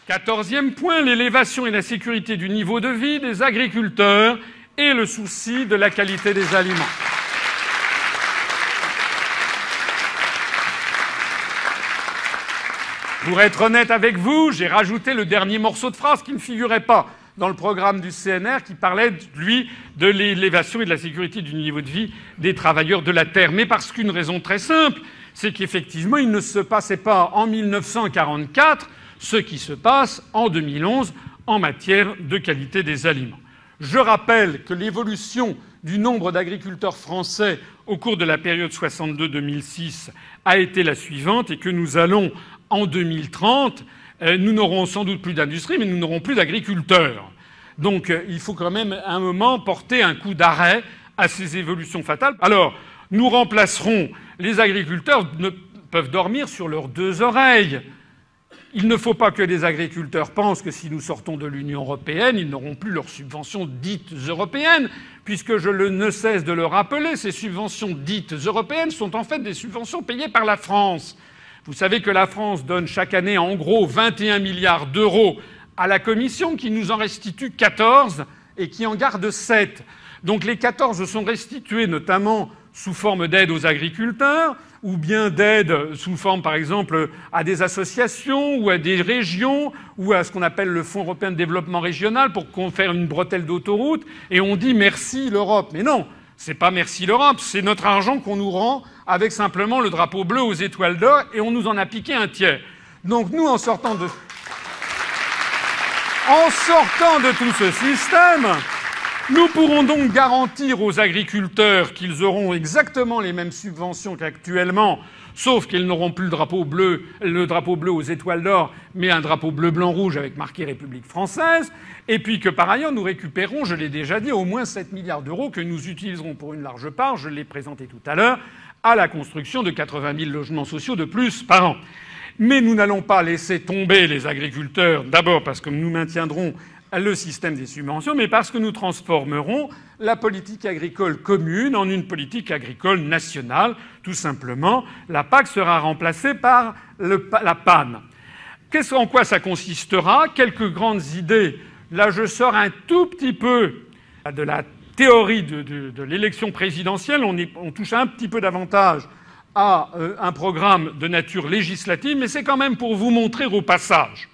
14e point, l'élévation et la sécurité du niveau de vie des agriculteurs et le souci de la qualité des aliments. Pour être honnête avec vous, j'ai rajouté le dernier morceau de phrase qui ne figurait pas dans le programme du CNR, qui parlait, lui, de l'élévation et de la sécurité du niveau de vie des travailleurs de la terre. Mais parce qu'une raison très simple, c'est qu'effectivement, il ne se passait pas en 1944 ce qui se passe en 2011 en matière de qualité des aliments. Je rappelle que l'évolution du nombre d'agriculteurs français au cours de la période 62-2006 a été la suivante et que nous allons, en 2030, nous n'aurons sans doute plus d'industrie, mais nous n'aurons plus d'agriculteurs. Donc il faut quand même à un moment porter un coup d'arrêt à ces évolutions fatales. Alors, nous remplacerons les agriculteurs peuvent dormir sur leurs deux oreilles. Il ne faut pas que les agriculteurs pensent que si nous sortons de l'Union européenne, ils n'auront plus leurs subventions dites européennes, puisque je ne cesse de le rappeler, ces subventions dites européennes sont en fait des subventions payées par la France. Vous savez que la France donne chaque année en gros 21 milliards d'euros à la Commission, qui nous en restitue 14 et qui en garde 7. Donc les 14 sont restitués notamment sous forme d'aide aux agriculteurs, ou bien d'aide sous forme, par exemple, à des associations ou à des régions, ou à ce qu'on appelle le Fonds européen de développement régional pour qu'on fasse une bretelle d'autoroute, et on dit merci l'Europe. Mais non, c'est pas merci l'Europe, c'est notre argent qu'on nous rend avec simplement le drapeau bleu aux étoiles d'or, et on nous en a piqué un tiers. Donc nous, en sortant de tout ce système, nous pourrons donc garantir aux agriculteurs qu'ils auront exactement les mêmes subventions qu'actuellement, sauf qu'ils n'auront plus le drapeau bleu aux étoiles d'or, mais un drapeau bleu-blanc-rouge avec marqué République française, et puis que par ailleurs nous récupérons, je l'ai déjà dit, au moins 7 milliards d'euros que nous utiliserons pour une large part, je l'ai présenté tout à l'heure, à la construction de 80 000 logements sociaux de plus par an. Mais nous n'allons pas laisser tomber les agriculteurs, d'abord parce que nous maintiendrons le système des subventions, mais parce que nous transformerons la politique agricole commune en une politique agricole nationale. Tout simplement, la PAC sera remplacée par la PAN. En quoi ça consistera? Quelques grandes idées. Là, je sors un tout petit peu de la théorie de l'élection présidentielle. On touche un petit peu davantage à un programme de nature législative, mais c'est quand même pour vous montrer au passage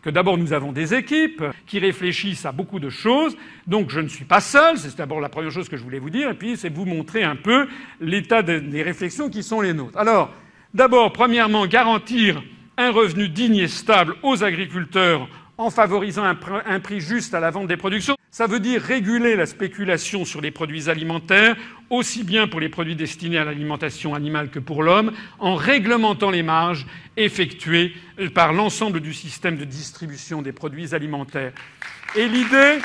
que d'abord nous avons des équipes qui réfléchissent à beaucoup de choses, donc je ne suis pas seul, c'est d'abord la première chose que je voulais vous dire, et puis c'est vous montrer un peu l'état des réflexions qui sont les nôtres. Alors, d'abord, premièrement, garantir un revenu digne et stable aux agriculteurs en favorisant un prix juste à la vente des productions. Ça veut dire réguler la spéculation sur les produits alimentaires, aussi bien pour les produits destinés à l'alimentation animale que pour l'homme, en réglementant les marges effectuées par l'ensemble du système de distribution des produits alimentaires. Et l'idée,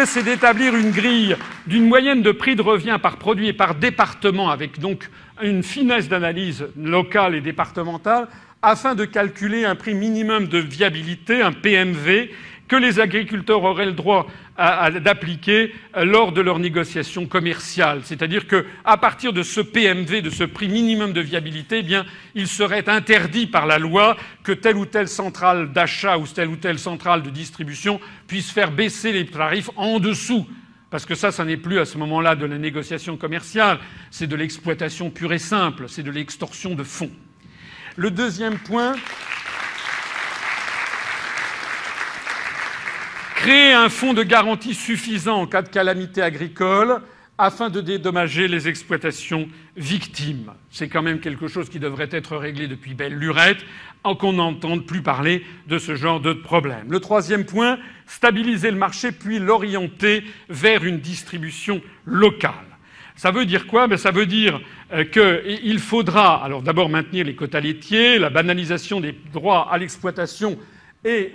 c'est d'établir une grille d'une moyenne de prix de revient par produit et par département, avec donc une finesse d'analyse locale et départementale, afin de calculer un prix minimum de viabilité, un PMV, que les agriculteurs auraient le droit d'appliquer lors de leurs négociations commerciales. C'est-à-dire qu'à partir de ce PMV, de ce prix minimum de viabilité, eh bien, il serait interdit par la loi que telle ou telle centrale d'achat ou telle centrale de distribution puisse faire baisser les tarifs en dessous. Parce que ça n'est plus à ce moment-là de la négociation commerciale, c'est de l'exploitation pure et simple, c'est de l'extorsion de fonds. Le deuxième point, créer un fonds de garantie suffisant en cas de calamité agricole afin de dédommager les exploitations victimes. C'est quand même quelque chose qui devrait être réglé depuis belle lurette, qu'on n'entende plus parler de ce genre de problème. Le troisième point, stabiliser le marché puis l'orienter vers une distribution locale. Ça veut dire quoi? Ça veut dire qu'il faudra alors d'abord maintenir les quotas laitiers, la banalisation des droits à l'exploitation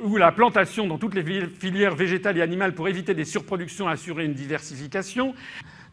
ou la plantation dans toutes les filières végétales et animales pour éviter des surproductions et assurer une diversification.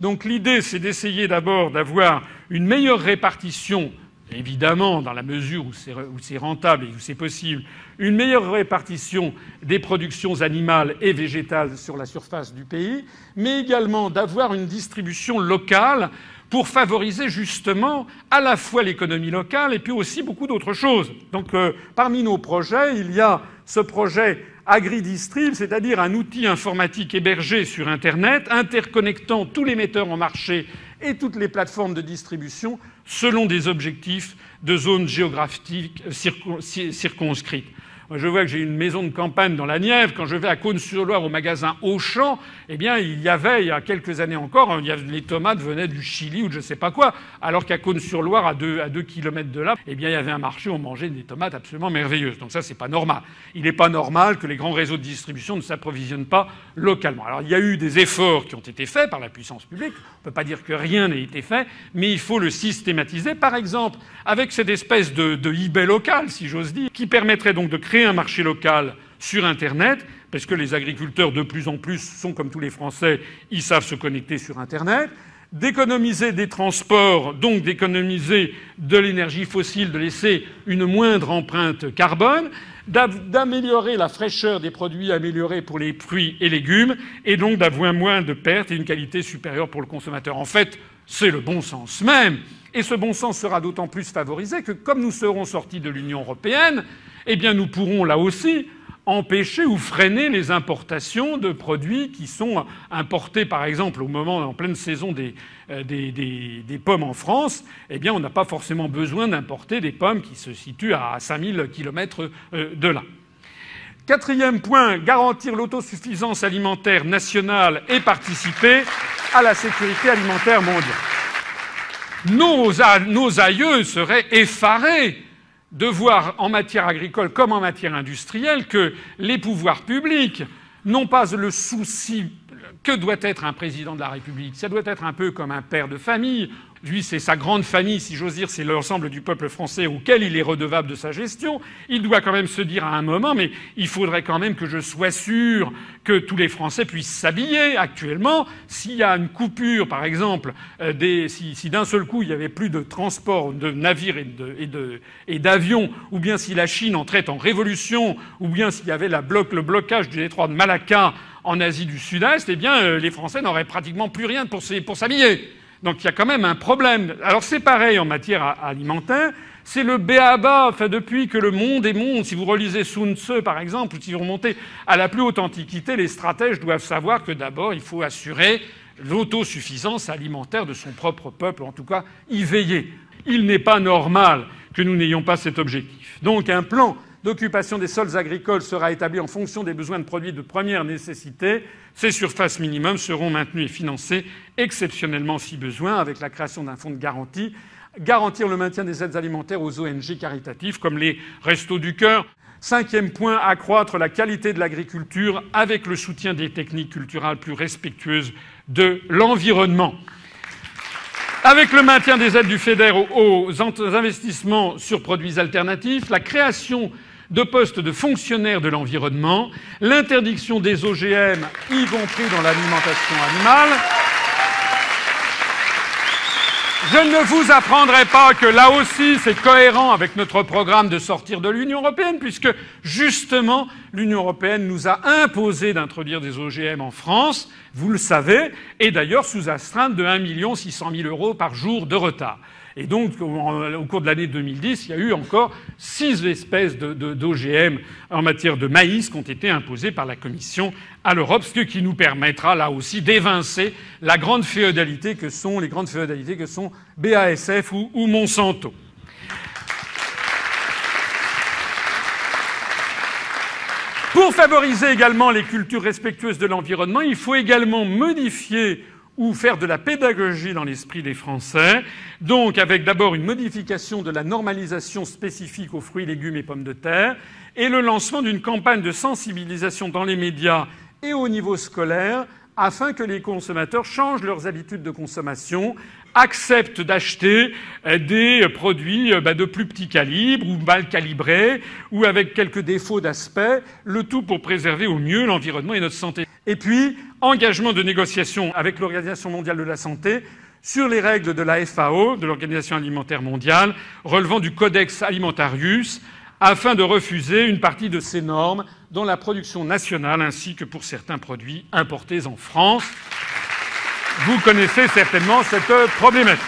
Donc l'idée, c'est d'essayer d'abord d'avoir une meilleure répartition, évidemment dans la mesure où c'est rentable et où c'est possible, une meilleure répartition des productions animales et végétales sur la surface du pays, mais également d'avoir une distribution locale pour favoriser justement à la fois l'économie locale et puis aussi beaucoup d'autres choses. Donc parmi nos projets, il y a ce projet AgriDistrib, c'est-à-dire un outil informatique hébergé sur Internet, interconnectant tous les metteurs en marché et toutes les plateformes de distribution selon des objectifs de zones géographiques circonscrites. Moi, je vois que j'ai une maison de campagne dans la Nièvre. Quand je vais à Cosne-sur-Loire au magasin Auchan, eh bien, il y a quelques années encore, les tomates venaient du Chili ou de je sais pas quoi, alors qu'à Cosne-sur-Loire, à 2 kilomètres de là, eh bien, il y avait un marché où on mangeait des tomates absolument merveilleuses. Donc ça, c'est pas normal. Il n'est pas normal que les grands réseaux de distribution ne s'approvisionnent pas localement. Alors, il y a eu des efforts qui ont été faits par la puissance publique. On peut pas dire que rien n'ait été fait, mais il faut le systématiser. Par exemple, avec cette espèce de eBay local, si j'ose dire, qui permettrait donc de créer un marché local sur Internet, parce que les agriculteurs, de plus en plus, sont comme tous les Français, ils savent se connecter sur Internet, d'économiser des transports, donc d'économiser de l'énergie fossile, de laisser une moindre empreinte carbone, d'améliorer la fraîcheur des produits améliorés pour les fruits et légumes, et donc d'avoir moins de pertes et une qualité supérieure pour le consommateur. En fait, c'est le bon sens même. Et ce bon sens sera d'autant plus favorisé que, comme nous serons sortis de l'Union européenne, eh bien, nous pourrons là aussi empêcher ou freiner les importations de produits qui sont importés, par exemple, au moment, en pleine saison des pommes en France. Eh bien, on n'a pas forcément besoin d'importer des pommes qui se situent à 5000 km de là. Quatrième point, garantir l'autosuffisance alimentaire nationale et participer à la sécurité alimentaire mondiale. Nos aïeux seraient effarés de voir en matière agricole comme en matière industrielle que les pouvoirs publics n'ont pas le souci que doit être un président de la République. Ça doit être un peu comme un père de famille. Lui, c'est sa grande famille, si j'ose dire, c'est l'ensemble du peuple français auquel il est redevable de sa gestion. Il doit quand même se dire à un moment, mais il faudrait quand même que je sois sûr que tous les Français puissent s'habiller. Actuellement, s'il y a une coupure, par exemple, si d'un seul coup il n'y avait plus de transport de navires et d'avions, ou bien si la Chine entrait en révolution, ou bien s'il y avait le blocage du détroit de Malacca en Asie du Sud-Est, eh bien, les Français n'auraient pratiquement plus rien pour s'habiller. Donc il y a quand même un problème. Alors c'est pareil en matière alimentaire. C'est le b.a.-ba. Enfin, depuis que le monde est monde, si vous relisez Sun Tzu, par exemple, ou si vous remontez à la plus haute antiquité, les stratèges doivent savoir que d'abord, il faut assurer l'autosuffisance alimentaire de son propre peuple, en tout cas y veiller. Il n'est pas normal que nous n'ayons pas cet objectif. Donc un plan d'occupation des sols agricoles sera établi en fonction des besoins de produits de première nécessité. Ces surfaces minimums seront maintenues et financées exceptionnellement si besoin, avec la création d'un fonds de garantie. Garantir le maintien des aides alimentaires aux ONG caritatives comme les Restos du Cœur. Cinquième point, accroître la qualité de l'agriculture avec le soutien des techniques culturales plus respectueuses de l'environnement. Avec le maintien des aides du FEDER aux investissements sur produits alternatifs, la création de postes de fonctionnaires de l'environnement, l'interdiction des OGM, y compris dans l'alimentation animale. Je ne vous apprendrai pas que là aussi c'est cohérent avec notre programme de sortir de l'Union européenne, puisque justement l'Union européenne nous a imposé d'introduire des OGM en France, vous le savez, et d'ailleurs sous astreinte de 1 600 000 € par jour de retard. Et donc, au cours de l'année 2010, il y a eu encore 6 espèces d'OGM en matière de maïs qui ont été imposées par la Commission à l'Europe, ce qui nous permettra là aussi d'évincer la grande féodalité que sont les grandes féodalités que sont BASF ou Monsanto. Pour favoriser également les cultures respectueuses de l'environnement, il faut également modifier ou faire de la pédagogie dans l'esprit des Français, donc avec d'abord une modification de la normalisation spécifique aux fruits, légumes et pommes de terre, et le lancement d'une campagne de sensibilisation dans les médias et au niveau scolaire, afin que les consommateurs changent leurs habitudes de consommation, acceptent d'acheter des produits de plus petit calibre ou mal calibrés ou avec quelques défauts d'aspect, le tout pour préserver au mieux l'environnement et notre santé. Et puis, engagement de négociation avec l'Organisation mondiale de la santé sur les règles de la FAO, de l'Organisation alimentaire mondiale, relevant du Codex Alimentarius, afin de refuser une partie de ces normes dans la production nationale ainsi que pour certains produits importés en France. Vous connaissez certainement cette problématique.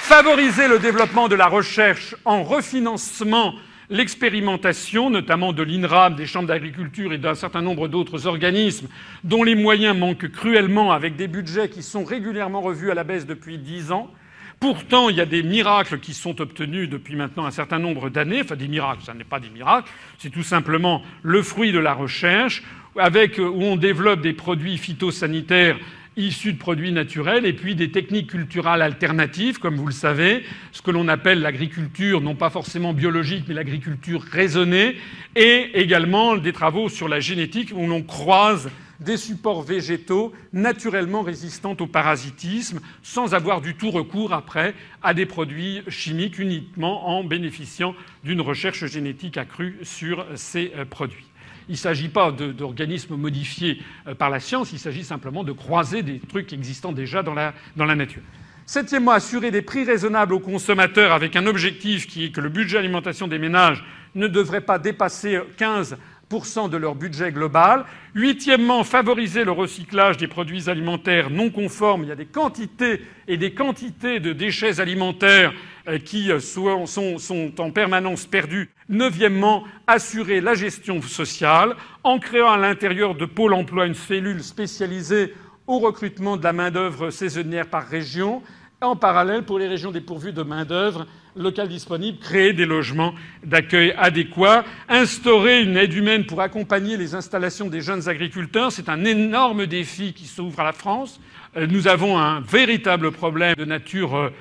Favoriser le développement de la recherche en refinancement l'expérimentation, notamment de l'INRAP, des chambres d'agriculture et d'un certain nombre d'autres organismes dont les moyens manquent cruellement, avec des budgets qui sont régulièrement revus à la baisse depuis 10 ans. Pourtant, il y a des miracles qui sont obtenus depuis maintenant un certain nombre d'années. Enfin, des miracles, ça n'est pas des miracles, c'est tout simplement le fruit de la recherche, où on développe des produits phytosanitaires issus de produits naturels et puis des techniques culturales alternatives, comme vous le savez, ce que l'on appelle l'agriculture, non pas forcément biologique, mais l'agriculture raisonnée, et également des travaux sur la génétique où l'on croise des supports végétaux naturellement résistants au parasitisme, sans avoir du tout recours après à des produits chimiques, uniquement en bénéficiant d'une recherche génétique accrue sur ces produits. Il ne s'agit pas d'organismes modifiés par la science, il s'agit simplement de croiser des trucs existants déjà dans la nature. Septièmement, assurer des prix raisonnables aux consommateurs avec un objectif qui est que le budget alimentation des ménages ne devrait pas dépasser 15% de leur budget global. Huitièmement, favoriser le recyclage des produits alimentaires non conformes. Il y a des quantités et des quantités de déchets alimentaires qui sont en permanence perdus. Neuvièmement, assurer la gestion sociale en créant à l'intérieur de Pôle emploi une cellule spécialisée au recrutement de la main-d'œuvre saisonnière par région. En parallèle, pour les régions dépourvues de main-d'œuvre locale disponible, créer des logements d'accueil adéquats, instaurer une aide humaine pour accompagner les installations des jeunes agriculteurs. C'est un énorme défi qui s'ouvre à la France. Nous avons un véritable problème de nature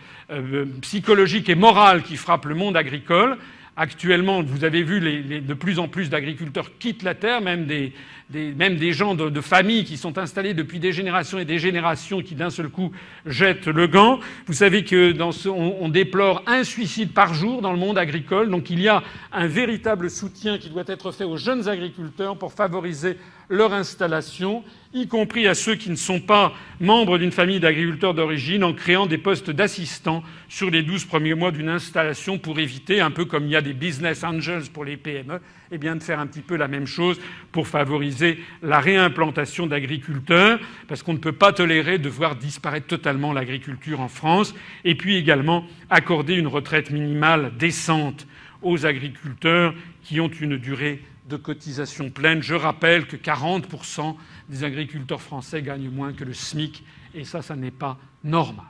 psychologique et morale qui frappe le monde agricole. Actuellement, vous avez vu de plus en plus d'agriculteurs quittent la terre, même des gens de famille qui sont installés depuis des générations et des générations qui d'un seul coup jettent le gant. Vous savez que on déplore un suicide par jour dans le monde agricole. Donc il y a un véritable soutien qui doit être fait aux jeunes agriculteurs pour favoriser leur installation, y compris à ceux qui ne sont pas membres d'une famille d'agriculteurs d'origine, en créant des postes d'assistants sur les 12 premiers mois d'une installation pour éviter, un peu comme il y a des business angels pour les PME, eh bien de faire un petit peu la même chose pour favoriser la réimplantation d'agriculteurs, parce qu'on ne peut pas tolérer de voir disparaître totalement l'agriculture en France, et puis également accorder une retraite minimale décente aux agriculteurs qui ont une durée de cotisation pleine. Je rappelle que 40% des agriculteurs français gagnent moins que le SMIC, et ça n'est pas normal.